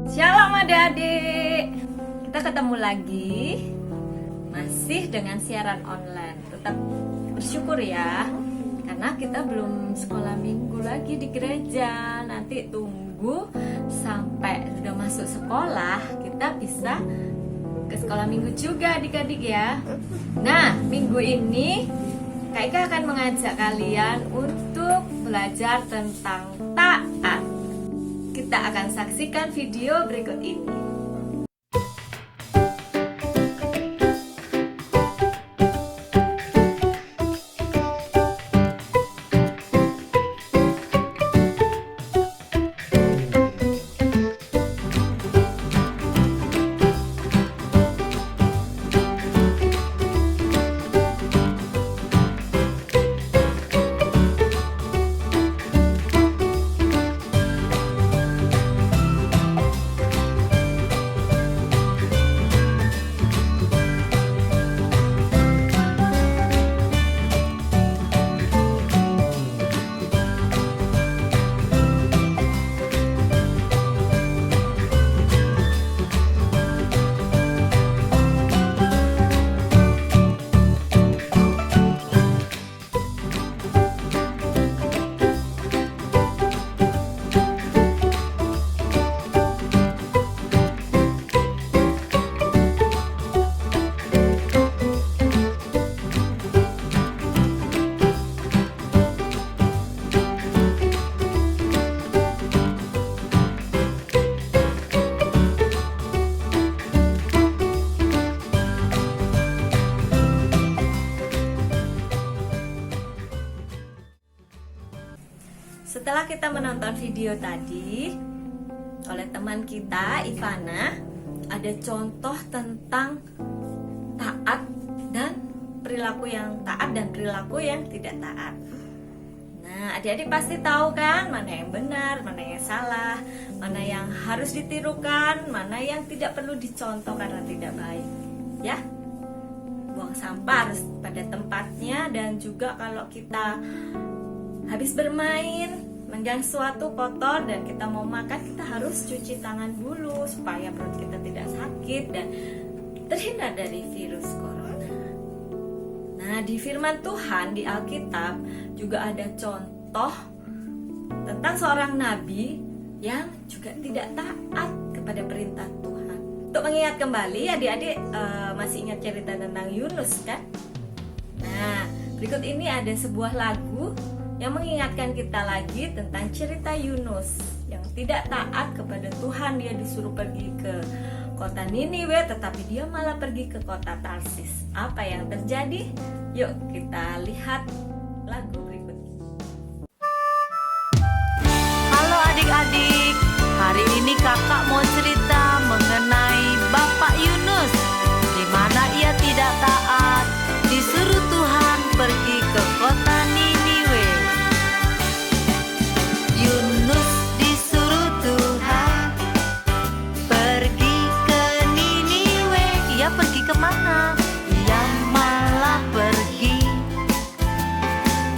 Shalom adik-adik, kita ketemu lagi masih dengan siaran online. Tetap bersyukur ya, karena kita belum sekolah minggu lagi di gereja. Nanti tunggu sampai sudah masuk sekolah, kita bisa ke sekolah minggu juga adik-adik ya. Nah, minggu ini Kak Ika akan mengajak kalian untuk belajar tentang taat. Kita akan saksikan video berikut ini. Setelah kita menonton video tadi oleh teman kita Ivana, ada contoh tentang taat dan perilaku yang taat dan perilaku yang tidak taat. Nah, adik-adik pasti tahu kan mana yang benar, mana yang salah, mana yang harus ditirukan, mana yang tidak perlu dicontoh karena tidak baik. Ya, buang sampah harus pada tempatnya, dan juga kalau kita habis bermain megang sesuatu kotor dan kita mau makan, kita harus cuci tangan dulu supaya perut kita tidak sakit dan terhindar dari virus corona. Nah, di firman Tuhan di Alkitab juga ada contoh tentang seorang nabi yang juga tidak taat kepada perintah Tuhan. Untuk mengingat kembali, adik-adik masih ingat cerita tentang Yunus kan? Nah, berikut ini ada sebuah lagu yang mengingatkan kita lagi tentang cerita Yunus yang tidak taat kepada Tuhan. Dia disuruh pergi ke kota Niniwe, tetapi dia malah pergi ke kota Tarsis. Apa yang terjadi? Yuk kita lihat lagu berikut ini. Halo adik-adik, hari ini kakak mau cerita mengenai Bapak Yunus, di mana ia tidak taat, disuruh Tuhan pergi ke kota Niniwe. Yunus disuruh Tuhan pergi ke Niniwe. Ia pergi kemana? Ia malah pergi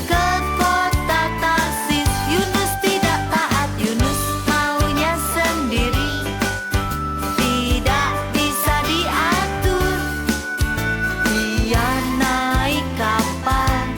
ke kota Tarsis. Yunus tidak taat, Yunus maunya sendiri, tidak bisa diatur. Ia naik kapal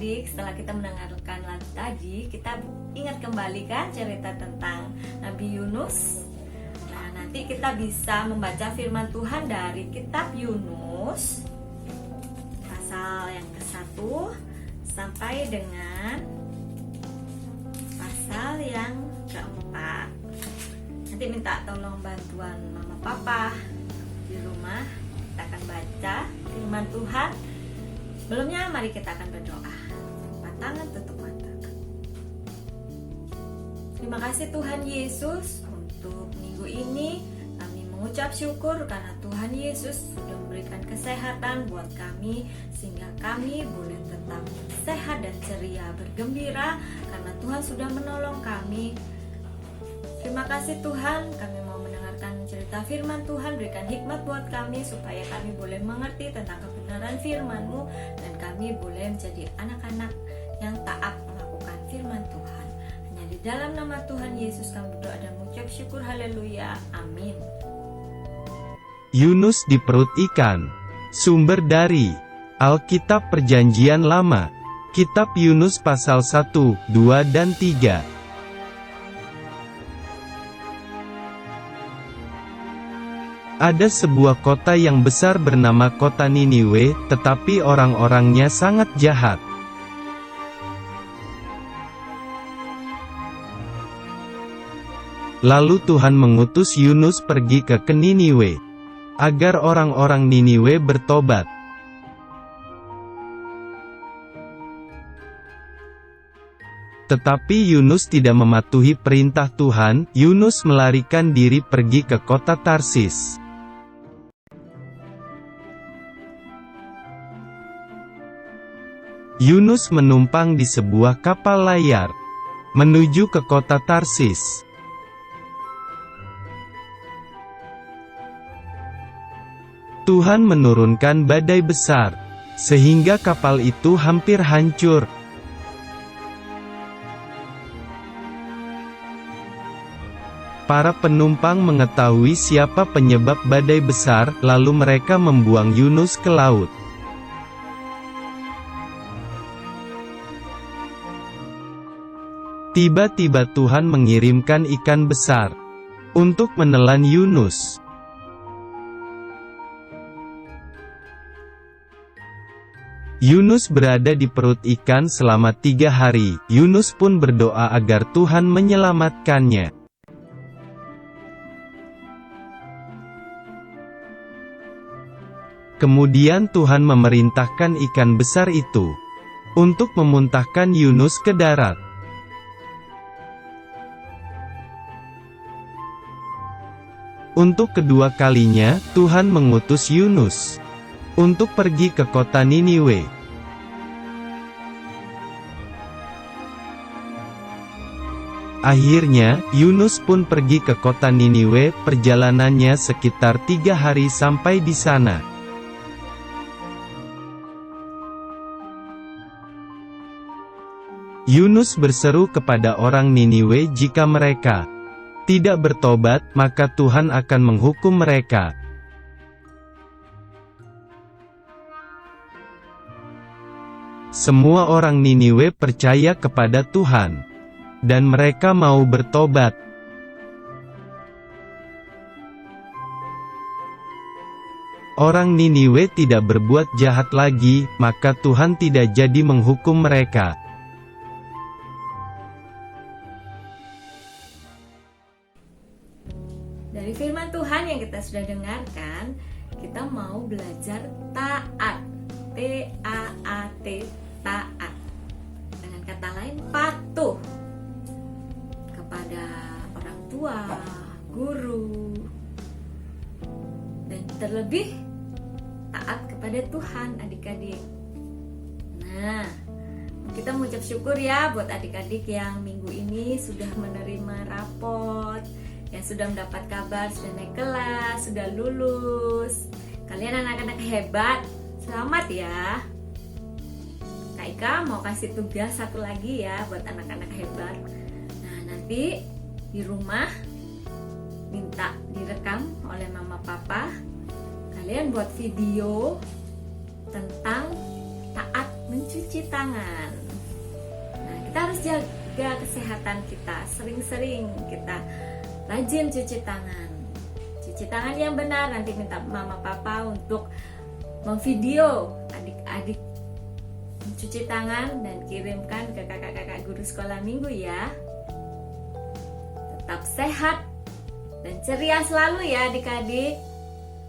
adik-adik, setelah kita mendengarkan lagu tadi, kita ingat kembali kan cerita tentang Nabi Yunus. Nah, nanti kita bisa membaca firman Tuhan dari kitab Yunus pasal yang ke-1 sampai dengan pasal yang ke-4. Nanti minta tolong bantuan mama papa di rumah. Kita akan baca firman Tuhan. Sebelumnya mari kita akan berdoa. Angkat tangan, tutup mata. Terima kasih Tuhan Yesus untuk minggu ini. Kami mengucap syukur karena Tuhan Yesus sudah memberikan kesehatan buat kami, sehingga kami boleh tetap sehat dan ceria, bergembira karena Tuhan sudah menolong kami. Terima kasih Tuhan, kami mau mendengarkan cerita firman Tuhan. Berikan hikmat buat kami supaya kami boleh mengerti tentang kebenaran firman-Mu, dan kami boleh menjadi anak-anak yang taat melakukan firman Tuhan. Hanya di dalam nama Tuhan Yesus kami berdoa dan mengucap syukur. Haleluya, amin. Yunus di perut ikan. Sumber dari Alkitab Perjanjian Lama, Kitab Yunus pasal 1, 2 dan 3. Ada sebuah kota yang besar bernama kota Niniwe, tetapi orang-orangnya sangat jahat. Lalu Tuhan mengutus Yunus pergi ke Niniwe, agar orang-orang Niniwe bertobat. Tetapi Yunus tidak mematuhi perintah Tuhan. Yunus melarikan diri pergi ke kota Tarsis. Yunus menumpang di sebuah kapal layar, menuju ke kota Tarsis. Tuhan menurunkan badai besar, sehingga kapal itu hampir hancur. Para penumpang mengetahui siapa penyebab badai besar, lalu mereka membuang Yunus ke laut. Tiba-tiba Tuhan mengirimkan ikan besar untuk menelan Yunus. Yunus berada di perut ikan selama 3 hari. Yunus pun berdoa agar Tuhan menyelamatkannya. Kemudian Tuhan memerintahkan ikan besar itu untuk memuntahkan Yunus ke darat. Untuk kedua kalinya, Tuhan mengutus Yunus untuk pergi ke kota Niniwe. Akhirnya, Yunus pun pergi ke kota Niniwe. Perjalanannya sekitar 3 hari sampai di sana. Yunus berseru kepada orang Niniwe, jika mereka tidak bertobat, maka Tuhan akan menghukum mereka. Semua orang Niniwe percaya kepada Tuhan, dan mereka mau bertobat. Orang Niniwe tidak berbuat jahat lagi, maka Tuhan tidak jadi menghukum mereka. Dari firman Tuhan yang kita sudah dengarkan, kita mau belajar taat. T-A-A-T, taat. Dengan kata lain, patuh kepada orang tua, guru, dan terlebih taat kepada Tuhan, adik-adik. Nah, kita mengucap syukur ya buat adik-adik yang minggu ini sudah menerima rapot, yang sudah mendapat kabar sudah naik kelas, sudah lulus. Kalian anak-anak hebat, selamat ya. Kak Ika mau kasih tugas satu lagi ya buat anak-anak hebat. Nah, nanti di rumah minta direkam oleh mama papa. Kalian buat video tentang taat mencuci tangan. jaga kesehatan kita. Sering-sering kita rajin cuci tangan. Cuci tangan yang benar. Nanti minta mama papa untuk memvideo adik-adik mencuci tangan dan kirimkan ke kakak-kakak guru sekolah minggu ya. Tetap sehat dan ceria selalu ya adik-adik.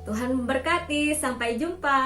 Tuhan memberkati. Sampai jumpa.